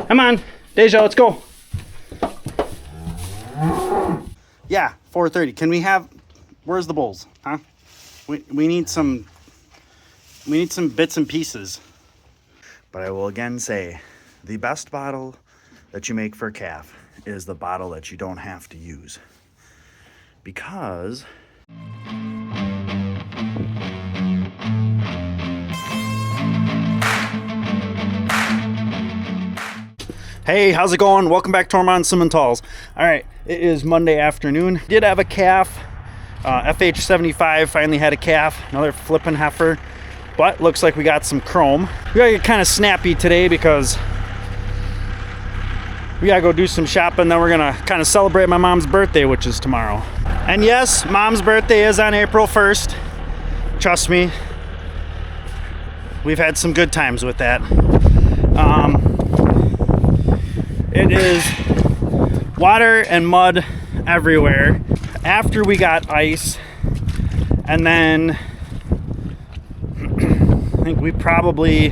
Come on, Deja, let's go. Yeah, 4:30. Can we have, where's the bowls? Huh? We need some bits and pieces. But I will again say, the best bottle that you make for a calf is the bottle that you don't have to use. Because hey, how's it going? Welcome back to Ohrmundt Simmentals. All right, it is Monday afternoon. Did have a calf, FH75, finally had a calf, another flipping heifer, but looks like we got some chrome. We gotta get kind of snappy today because we gotta go do some shopping, then we're gonna kind of celebrate my mom's birthday, which is tomorrow. And yes, mom's birthday is on April 1st. Trust me, we've had some good times with that. It is water and mud everywhere after we got ice, and then I think we probably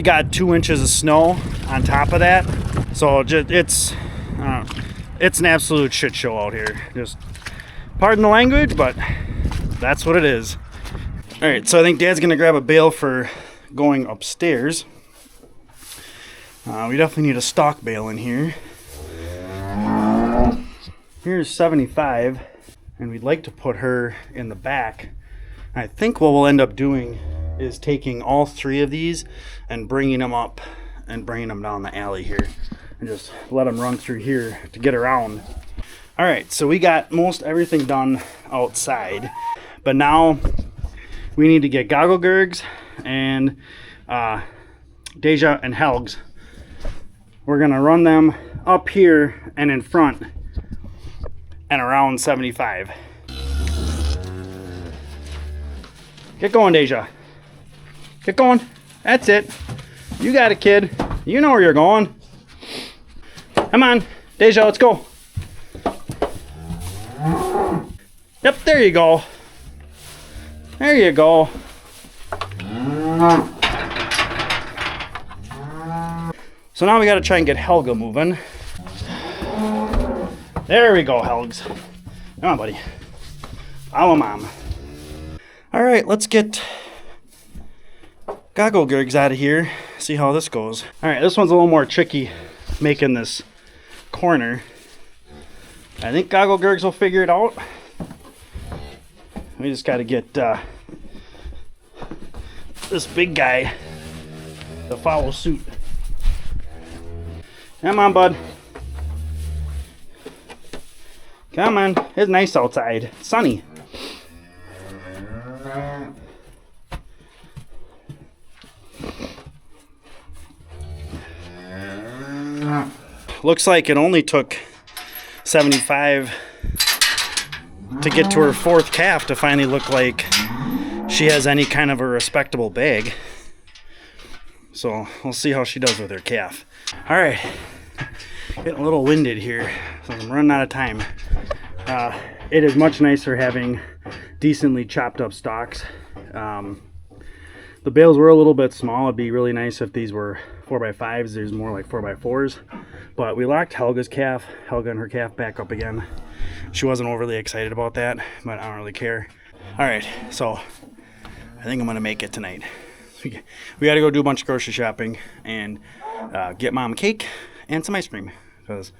got 2 inches of snow on top of that. So it's an absolute shit show out here. Just pardon the language, but that's what it is. All right, so I think Dad's gonna grab a bale for going upstairs. We definitely need a stock bale in here. Here's 75, and we'd like to put her in the back. I think what we'll end up doing is taking all 3 of these and bringing them up and bringing them down the alley here and just let them run through here to get around. All right, so we got most everything done outside, but now we need to get goggle gurgs and Deja and Helgs. We're gonna run them up here and in front and around 75. Get going, Deja. Get going. That's it. You got it, kid. You know where you're going. Come on, Deja, let's go. Yep, there you go. There you go. So now we got to try and get Helga moving. There we go, Helgs. Come on, buddy. Follow Mom. All right, let's get goggle gurgs out of here. See how this goes. All right, this one's a little more tricky, making this corner. I think goggle gurgs will figure it out. We just got to get this big guy to follow suit. Come on, bud. Come on. It's nice outside. It's sunny. Looks like it only took 75 to get to her 4th calf to finally look like she has any kind of a respectable bag. So we'll see how she does with her calf. All right, getting a little winded here, so I'm running out of time. It is much nicer having decently chopped up stalks. The bales were a little bit small. It'd be really nice if these were 4x5s. There's more like 4x4s. But we locked Helga and her calf back up again. She wasn't overly excited about that, but I don't really care. All right, so I think I'm gonna make it tonight. We got to go do a bunch of grocery shopping and get Mom a cake and some ice cream because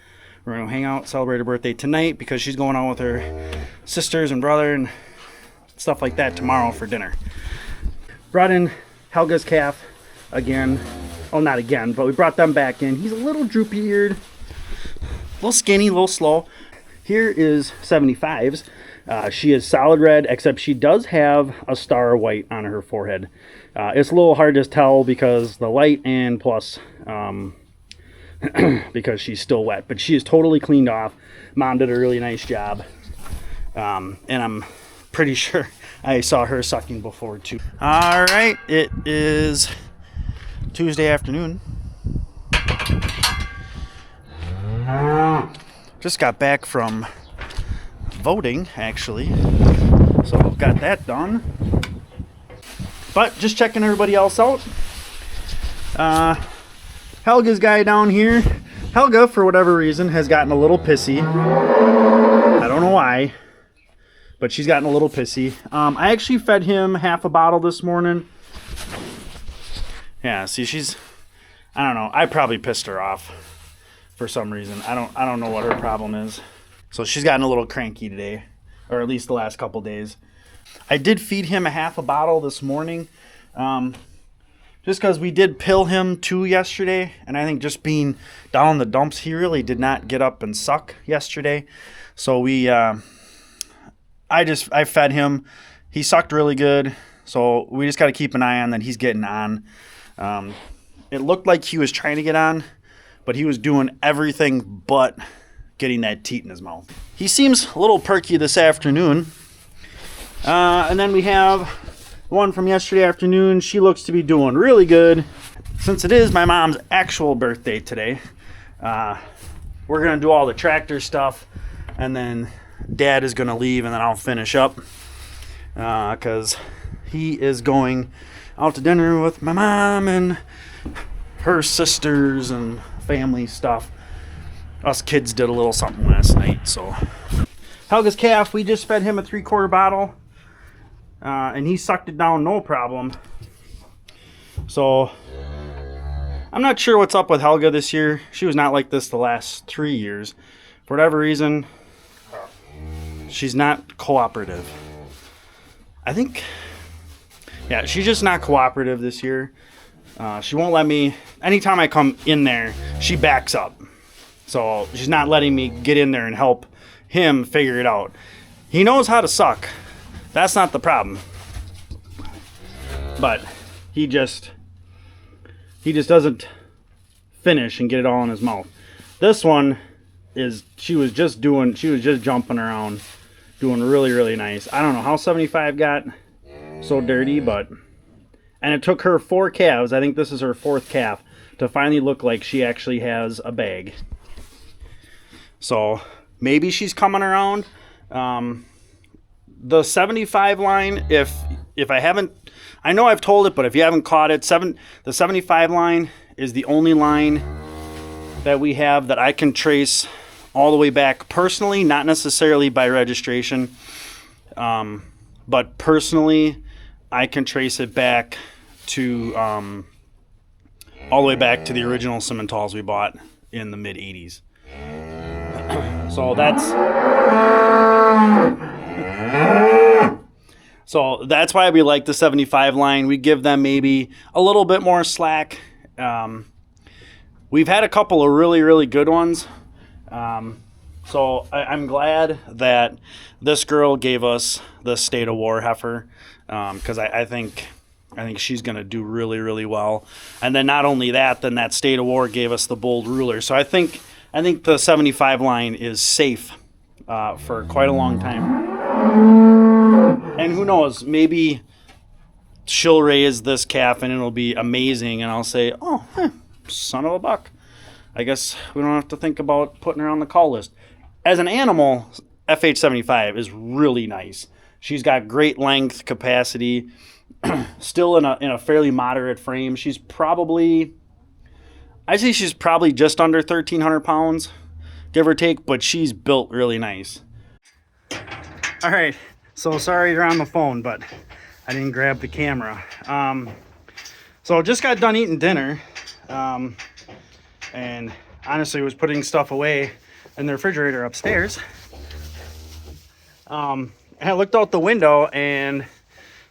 we're going to hang out, celebrate her birthday tonight because she's going out with her sisters and brother and stuff like that tomorrow for dinner. Brought in Helga's calf again. Oh, not again, but we brought them back in. He's a little droopy-eared, a little skinny, a little slow. Here is 75's. She is solid red, except she does have a star of white on her forehead. It's a little hard to tell because the light and plus because she's still wet, but she is totally cleaned off. Mom did a really nice job, and I'm pretty sure I saw her sucking before too. All right, it is Tuesday afternoon. Just got back from voting, actually, so got that done. But just checking everybody else out. Helga's guy down here. Helga, for whatever reason, has gotten a little pissy. I don't know why, but she's gotten a little pissy. I actually fed him half a bottle this morning. Yeah, see, I don't know. I probably pissed her off for some reason. I don't know what her problem is. So she's gotten a little cranky today, or at least the last couple days. I did feed him a half a bottle this morning. Just because we did pill him too yesterday, and I think just being down in the dumps, he really did not get up and suck yesterday. So I fed him. He sucked really good, so we just got to keep an eye on that he's getting on. It looked like he was trying to get on, but he was doing everything but getting that teat in his mouth. He seems a little perky this afternoon. And then we have one from yesterday afternoon. She looks to be doing really good. Since it is my mom's actual birthday today, we're going to do all the tractor stuff, and then Dad is going to leave, and then I'll finish up because he is going out to dinner with my mom and her sisters and family stuff. Us kids did a little something last night. So Helga's calf, we just fed him a 3/4 bottle. And he sucked it down no problem. So I'm not sure what's up with Helga this year. She was not like this the last 3 years. For whatever reason, she's not cooperative. I think, yeah, she's just not cooperative this year. She won't let me, anytime I come in there, she backs up. So she's not letting me get in there and help him figure it out. He knows how to suck. That's not the problem. But he just doesn't finish and get it all in his mouth. This one is, she was just jumping around, doing really, really nice. I don't know how 75 got so dirty, and it took her 4 calves, I think this is her 4th calf, to finally look like she actually has a bag. So maybe she's coming around. The 75 line, if I haven't, I know I've told it, but if you haven't caught it, the 75 line is the only line that we have that I can trace all the way back personally, not necessarily by registration, but personally I can trace it back to all the way back to the original Simmentals we bought in the mid 80s. So that's why we like the 75 line. We give them maybe a little bit more slack. We've had a couple of really, really good ones. So I'm glad that this girl gave us the State of War heifer, because I think she's going to do really, really well. And then not only that, then that State of War gave us the Bold Ruler. So I think the 75 line is safe for quite a long time. And who knows, maybe she'll raise this calf and it'll be amazing, and I'll say, oh, son of a buck. I guess we don't have to think about putting her on the call list. As an animal, FH75 is really nice. She's got great length, capacity, still in a fairly moderate frame. I'd say she's probably just under 1,300 pounds, give or take, but she's built really nice. All right, so sorry you're on the phone, but I didn't grab the camera. So just got done eating dinner, and honestly was putting stuff away in the refrigerator upstairs. And I looked out the window, and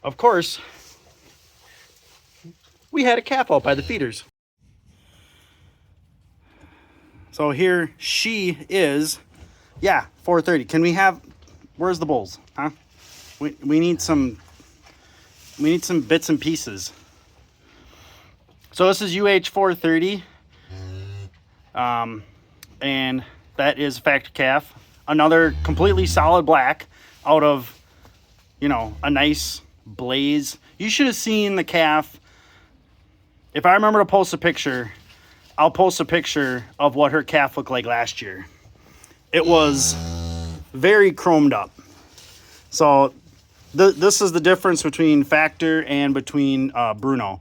of course, we had a calf out by the feeders. So here she is. Yeah, 430. Can we have, where's the bulls? Huh? We need some bits and pieces. So this is UH 430. And that is factory calf. Another completely solid black out of, a nice blaze. You should have seen the calf. If I remember to post a picture, I'll post a picture of what her calf looked like last year. It was very chromed up. So this is the difference between Factor and between Bruno.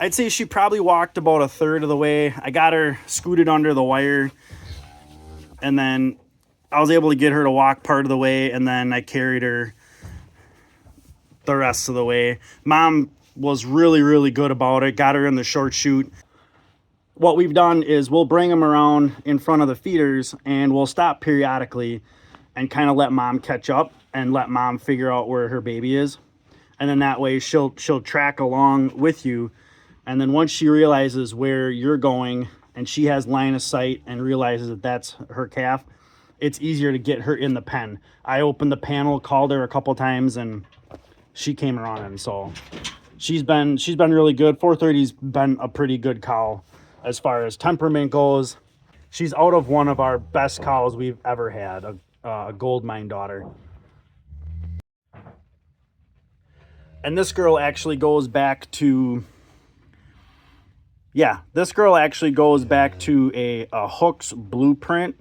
I'd say she probably walked about a third of the way. I got her scooted under the wire, and then I was able to get her to walk part of the way, and then I carried her the rest of the way. Mom was really, really good about it. Got her in the short chute. What we've done is we'll bring them around in front of the feeders, and we'll stop periodically and kind of let Mom catch up and let Mom figure out where her baby is. And then that way she'll track along with you. And then once she realizes where you're going and she has line of sight and realizes that that's her calf, it's easier to get her in the pen. I opened the panel, called her a couple times, and she came around. And so she's been really good. 430's been a pretty good cow as far as temperament goes. She's out of one of our best cows we've ever had, a gold mine daughter. And this girl actually goes back to, this girl actually goes back to a Hook's Blueprint.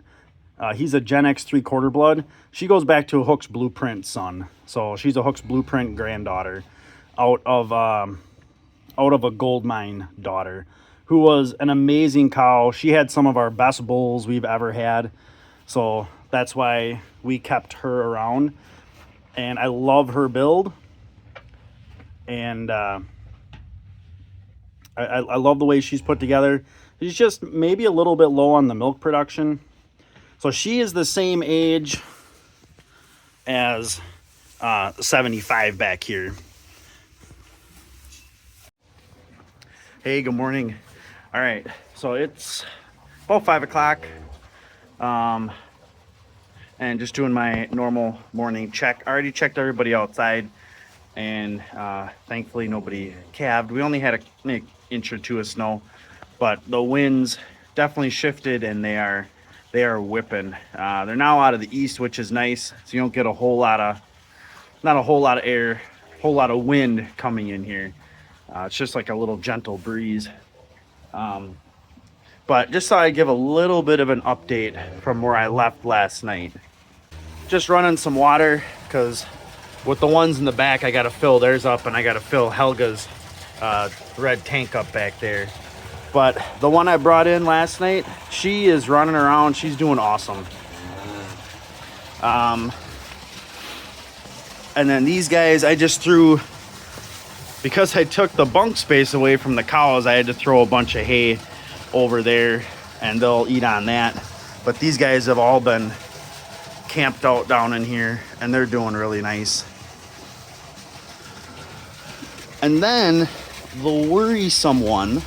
He's a Gen X 3/4 blood. She goes back to a Hook's Blueprint son. So she's a Hook's Blueprint granddaughter out of a gold mine daughter, who was an amazing cow. She had some of our best bulls we've ever had. So that's why we kept her around. And I love her build. And I love the way she's put together. She's just maybe a little bit low on the milk production. So she is the same age as 75 back here. Hey, good morning. All right, so it's about 5 o'clock. And just doing my normal morning check. I already checked everybody outside. And thankfully nobody calved. We only had an inch or two of snow, but the winds definitely shifted, and they are whipping. They're now out of the east, which is nice, so you don't get not a whole lot of air, whole lot of wind coming in here. It's just like a little gentle breeze. But just thought I'd give a little bit of an update from where I left last night. Just running some water, because with the ones in the back, I got to fill theirs up, and I got to fill Helga's red tank up back there. But the one I brought in last night, she is running around. She's doing awesome. And then these guys, I just threw, because I took the bunk space away from the cows, I had to throw a bunch of hay over there, and they'll eat on that. But these guys have all been camped out down in here, and they're doing really nice. And then the worrisome one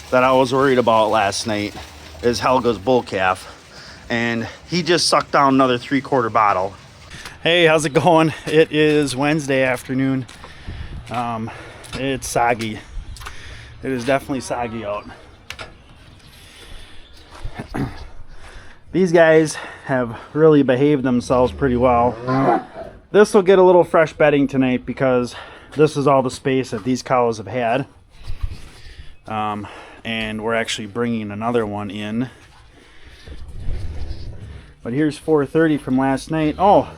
that I was worried about last night is Helga's bull calf, and he just sucked down another 3/4 bottle. Hey, how's it going? It is Wednesday afternoon. It's soggy. It is definitely soggy out. These guys have really behaved themselves pretty well. This will get a little fresh bedding tonight, because this is all the space that these cows have had. And we're actually bringing another one in. But here's 430 from last night. Oh,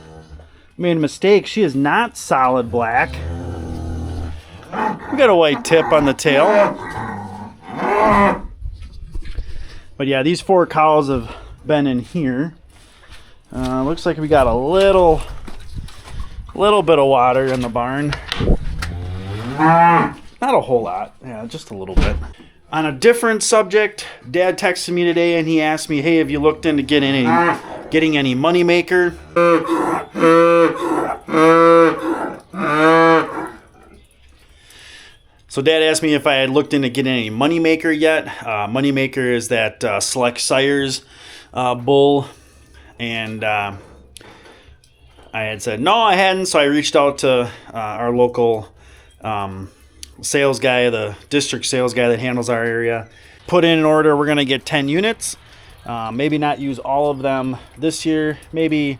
made a mistake. She is not solid black. We got a white tip on the tail. But yeah, these 4 cows have been in here. Looks like we got a little bit of water in the barn. Not a whole lot. Yeah, just a little bit. On a different subject, Dad texted me today, and he asked me, hey, have you looked into getting any moneymaker? So Dad asked me if I had looked into getting any moneymaker yet. Moneymaker is that Select Sires bull. And I had said, no, I hadn't. So I reached out to our local sales guy, the district sales guy that handles our area. Put in an order. We're going to get 10 units. Maybe not use all of them this year. Maybe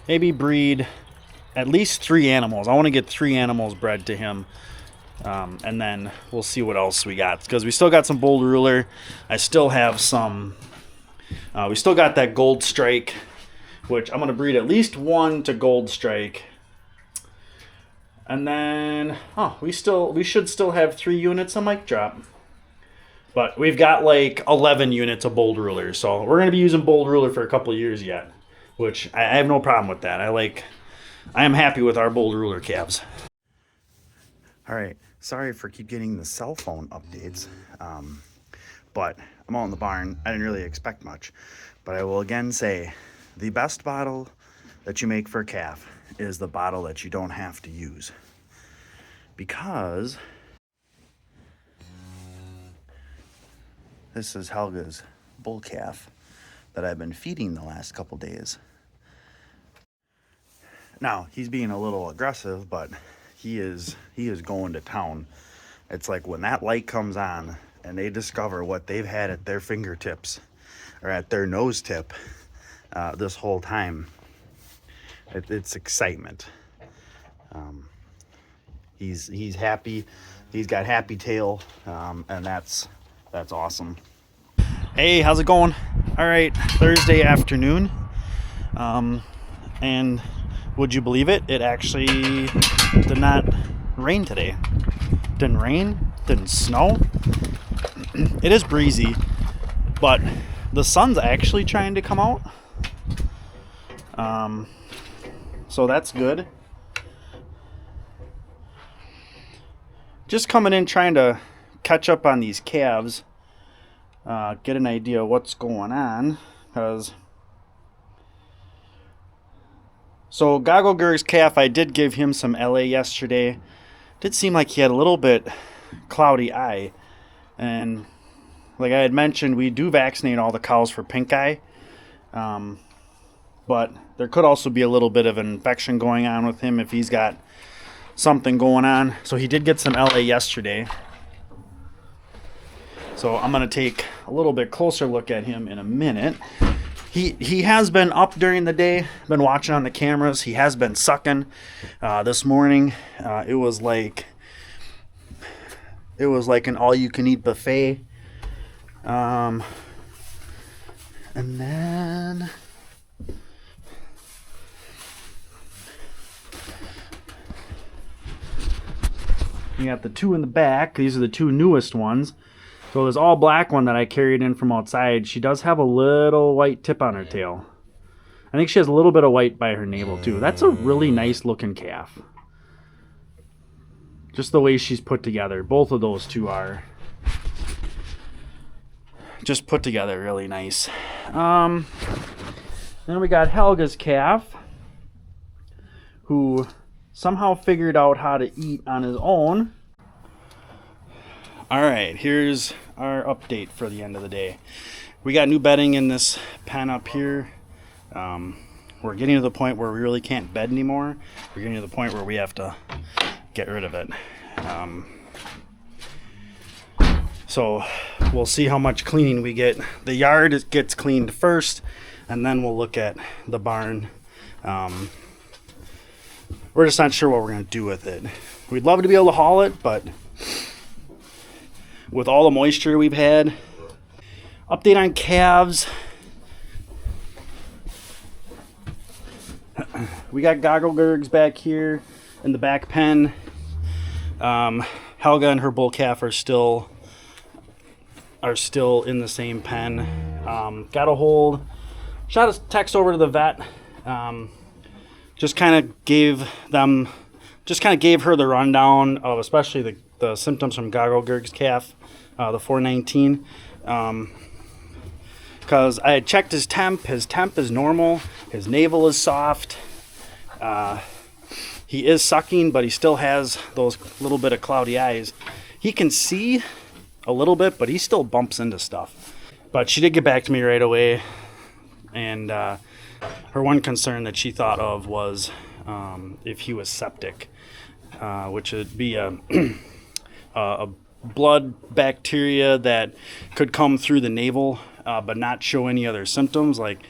breed at least 3 animals. I want to get 3 animals bred to him. And then we'll see what else we got. Because we still got some Bold Ruler. I still have some... we still got that Gold Strike, which I'm going to breed at least 1 to Gold Strike. And then, we should still have 3 units of Mic Drop. But we've got like 11 units of bold rulers, so we're going to be using bold ruler for a couple of years yet, which I have no problem with that. I am happy with our bold ruler calves. All right, sorry for keep getting the cell phone updates, but I'm out in the barn. I didn't really expect much, but I will again say the best bottle that you make for a calf is the bottle that you don't have to use, because this is Helga's bull calf that I've been feeding the last couple days. Now, he's being a little aggressive, but he is going to town. It's like when that light comes on and they discover what they've had at their fingertips or at their nose tip this whole time, it's excitement. He's happy. He's got happy tail, and that's awesome. Hey, how's it going? All right, Thursday afternoon, and would you believe it? It actually did not rain today. Didn't rain, didn't snow. It is breezy, but the sun's actually trying to come out. So that's good. Just coming in trying to catch up on these calves, get an idea of what's going on, because so Goggle Gurg's calf, I did give him some LA yesterday. Did seem like he had a little bit cloudy eye, and like I had mentioned, we do vaccinate all the cows for pink eye, but there could also be a little bit of an infection going on with him if he's got something going on. So he did get some LA yesterday. So I'm going to take a little bit closer look at him in a minute. He has been up during the day, been watching on the cameras. He has been sucking. This morning, it was like an all-you-can-eat buffet. And then you got the two in the back. These are the two newest ones. So this all black one that I carried in from outside, she does have a little white tip on her tail. I think she has a little bit of white by her navel too. That's a really nice looking calf. Just the way she's put together. Both of those two are just put together really nice. Then we got Helga's calf, who somehow figured out how to eat on his own. All right, here's our update for the end of the day. We got new bedding in this pen up here. We're getting to the point where we really can't bed anymore. We're getting to the point where we have to get rid of it. So we'll see how much cleaning we get. The yard gets cleaned first, and then we'll look at the barn. We're just not sure what we're going to do with it. We'd love to be able to haul it, but with all the moisture we've had. Update on calves. We got Goggle Gurgs back here in the back pen. Helga and her bull calf are still in the same pen. Got a hold. Shot a text over to the vet. Just kind of gave her the rundown of especially the symptoms from Goggle Gurg's calf, the 419. Because I had checked his temp. His temp is normal. His navel is soft. He is sucking, but he still has those little bit of cloudy eyes. He can see a little bit, but he still bumps into stuff. But she did get back to me right away, and her one concern that she thought of was if he was septic, which would be a blood bacteria that could come through the navel, but not show any other symptoms. Like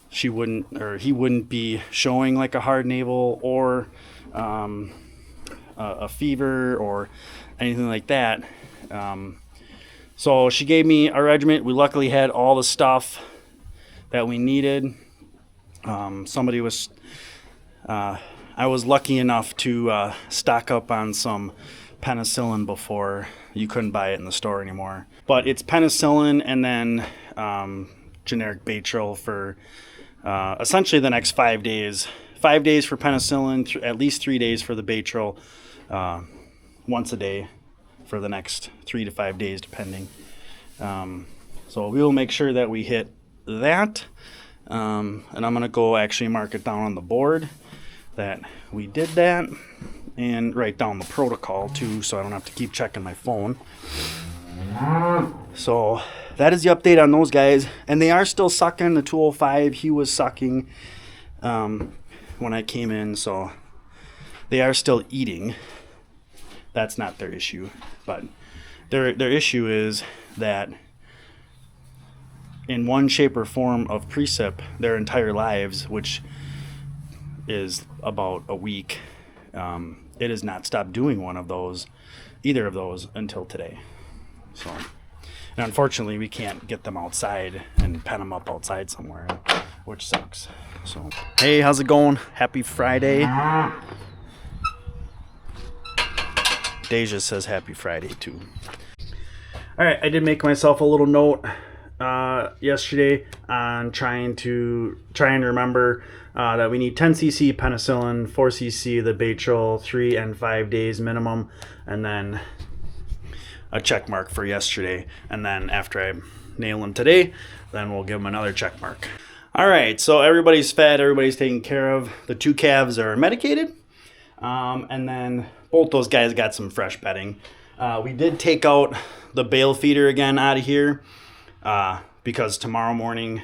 he wouldn't be showing like a hard navel or a fever or anything like that. So she gave me a regimen. We luckily had all the stuff that we needed. I was lucky enough to stock up on some penicillin before. You couldn't buy it in the store anymore. But it's penicillin and then generic Baytril for essentially the next 5 days. 5 days for penicillin, at least 3 days for the Baytril, once a day for the next 3 to 5 days, depending. So we will make sure that we hit that. And I'm going to go actually mark it down on the board that we did that, and write down the protocol too, so I don't have to keep checking my phone. So that is the update on those guys, and they are still sucking. The 205, he was sucking when I came in, so they are still eating. That's not their issue, but their issue is that in one shape or form of precip their entire lives, which is about a week, it has not stopped doing either of those until today. So, and unfortunately we can't get them outside and pen them up outside somewhere, which sucks. So hey, how's it going? Happy Friday. Deja says happy Friday too. All right, I did make myself a little note yesterday on trying to remember that we need 10 cc penicillin, 4 cc the Baytril, 3 and 5 days minimum, and then a check mark for yesterday. And then after I nail them today, then we'll give them another check mark. All right, so everybody's fed, everybody's taken care of. The 2 calves are medicated, and then both those guys got some fresh bedding. We did take out the bale feeder again out of here because tomorrow morning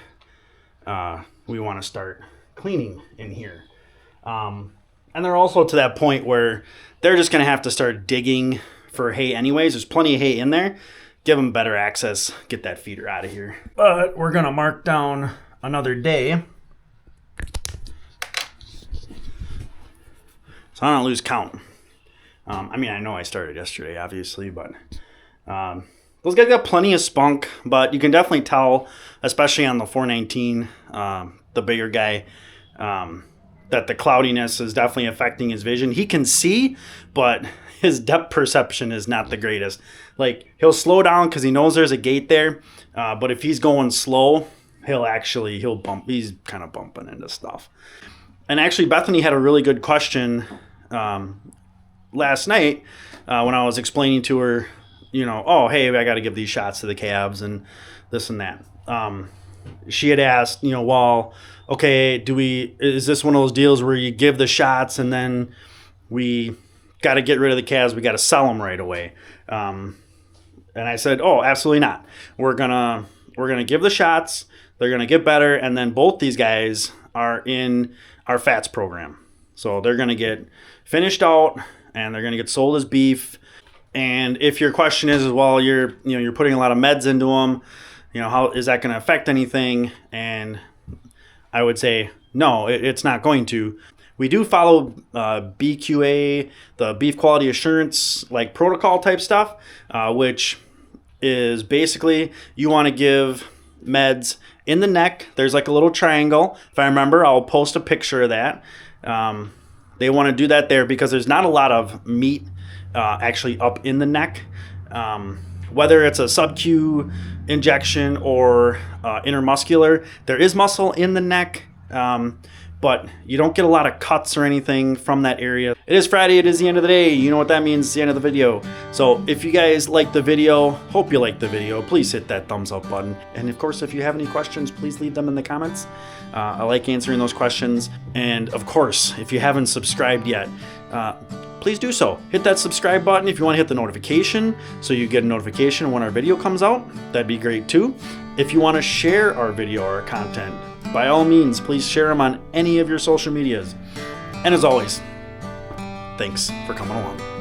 we want to start cleaning in here. And they're also to that point where they're just going to have to start digging for hay anyways. There's plenty of hay in there. Give them better access, get that feeder out of here. But we're going to mark down another day, so I don't lose count. I mean, I know I started yesterday, obviously, but those guys got plenty of spunk, but you can definitely tell, especially on the 419, the bigger guy, that the cloudiness is definitely affecting his vision. He can see, but his depth perception is not the greatest. Like, he'll slow down because he knows there's a gate there, but if he's going slow, he'll bump. He's kind of bumping into stuff. And actually, Bethany had a really good question last night when I was explaining to her, oh, hey, I got to give these shots to the calves and this and that. She had asked, well, okay, is this one of those deals where you give the shots and then we got to get rid of the calves, we got to sell them right away? And I said, oh, absolutely not. We're gonna give the shots. They're gonna get better, and then both these guys are in our fats program, so they're gonna get finished out and they're gonna get sold as beef. And if your question is, well, you're putting a lot of meds into them, how is that going to affect anything? And I would say no, it's not going to. We do follow BQA, the beef quality assurance, like protocol type stuff, which is basically you want to give meds in the neck. There's like a little triangle. If I remember, I'll post a picture of that. They want to do that there because there's not a lot of meat actually up in the neck. Whether it's a sub-Q injection or intermuscular, there is muscle in the neck, but you don't get a lot of cuts or anything from that area. It is Friday, it is the end of the day. You know what that means, it's the end of the video. So if you guys like the video, hope you like the video, please hit that thumbs up button. And of course, if you have any questions, please leave them in the comments. I like answering those questions. And of course, if you haven't subscribed yet, please do so. Hit that subscribe button if you want to hit the notification so you get a notification when our video comes out. That'd be great too. If you want to share our video or our content, by all means, please share them on any of your social medias. And as always, thanks for coming along.